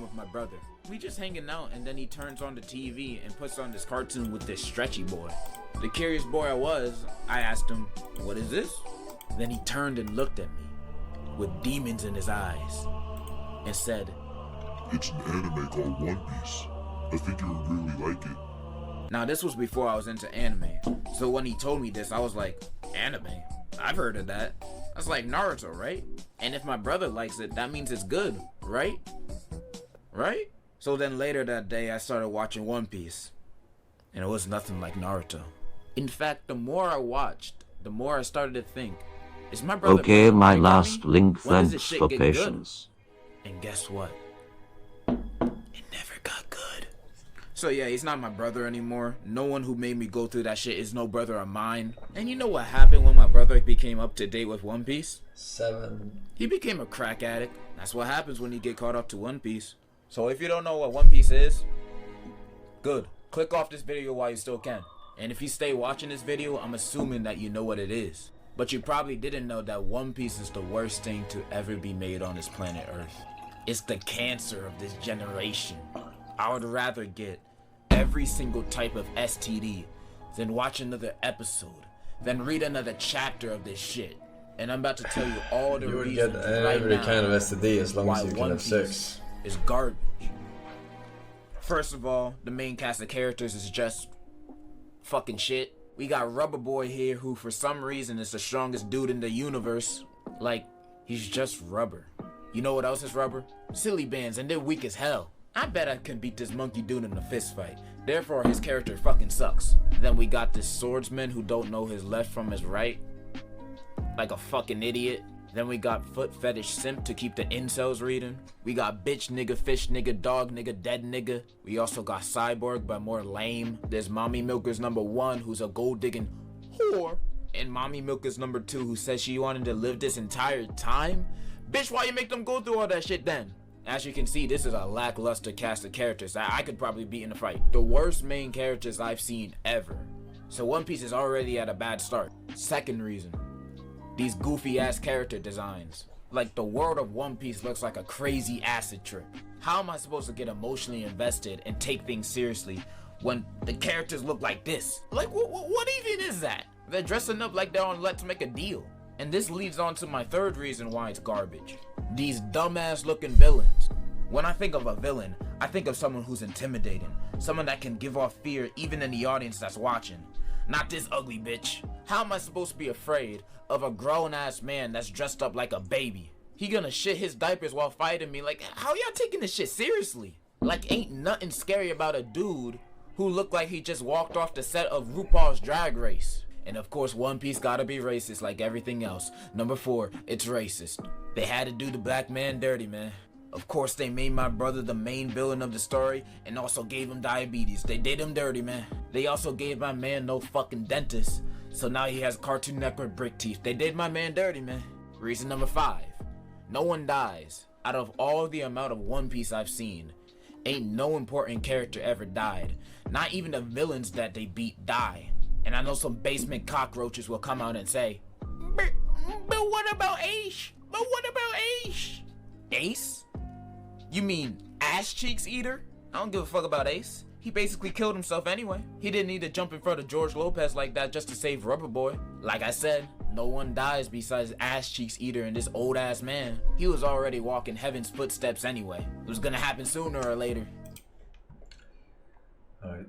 with my brother. We just hanging out, and then he turns on the TV and puts on this cartoon with this stretchy boy. The curious boy I asked him, "What is this?" Then he turned and looked at me with demons in his eyes and said, "It's an anime called One Piece. I think you would really like it." Now this was before I was into anime, so when he told me this, I was like, anime? I've heard of that. That's like Naruto, right? And if my brother likes it, that means it's good, right? Right? So then later that day, I started watching One Piece, and it was nothing like Naruto. In fact, the more I watched, the more I started to think, is my brother okay, my me? last link, When does this thanks shit for get good? patience. And guess what? It never got good. So yeah, he's not my brother anymore. No one who made me go through that shit is no brother of mine. And you know what happened when my brother became up to date with One Piece? 7. He became a crack addict. That's what happens when you get caught up to One Piece. So if you don't know what One Piece is, good. Click off this video while you still can. And if you stay watching this video, I'm assuming that you know what it is. But you probably didn't know that One Piece is the worst thing to ever be made on this planet Earth. It's the cancer of this generation. I would rather get every single type of STD than watch another episode, than read another chapter of this shit. And I'm about to tell you all the You would reasons get right every now kind of STD as long why as you can One have Piece sex. is garbage. First of all, the main cast of characters is just fucking shit. We got Rubber Boy here, who for some reason is the strongest dude in the universe. Like, he's just rubber. You know what else is rubber? Silly bands, and they're weak as hell. I bet I can beat this monkey dude in a fist fight. Therefore, his character fucking sucks. Then we got this swordsman who don't know his left from his right, like a fucking idiot. Then we got foot fetish simp to keep the incels reading. We got bitch nigga, fish nigga, dog nigga, dead nigga. We also got Cyborg, but more lame. There's Mommy Milkers #1, who's a gold digging whore. And Mommy Milkers #2, who says she wanted to live this entire time. Bitch, why you make them go through all that shit then? As you can see, this is a lackluster cast of characters that I could probably beat in a fight. The worst main characters I've seen ever. So One Piece is already at a bad start. Second reason, these goofy ass character designs. Like, the world of One Piece looks like a crazy acid trip. How am I supposed to get emotionally invested and take things seriously when the characters look like this? Like, what even is that? They're dressing up like they're on Let's Make a Deal. And this leads on to my third reason why it's garbage. These dumbass looking villains. When I think of a villain, I think of someone who's intimidating. Someone that can give off fear even in the audience that's watching. Not this ugly bitch. How am I supposed to be afraid of a grown ass man that's dressed up like a baby? He gonna shit his diapers while fighting me. Like, how y'all taking this shit seriously? Like, ain't nothing scary about a dude who looked like he just walked off the set of RuPaul's Drag Race. And of course, One Piece gotta be racist like everything else. Number 4, it's racist. They had to do the black man dirty, man. Of course, they made my brother the main villain of the story and also gave him diabetes. They did him dirty, man. They also gave my man no fucking dentist. So now he has Cartoon Network brick teeth. They did my man dirty, man. Reason number 5, no one dies. Out of all the amount of One Piece I've seen, ain't no important character ever died. Not even the villains that they beat die. And I know some basement cockroaches will come out and say, but what about Ace? But what about Ace? Ace? You mean Ass Cheeks Eater? I don't give a fuck about Ace. He basically killed himself anyway. He didn't need to jump in front of George Lopez like that just to save Rubber Boy. Like I said, no one dies besides Ass Cheeks Eater and this old ass man. He was already walking heaven's footsteps anyway. It was gonna happen sooner or later. Alright.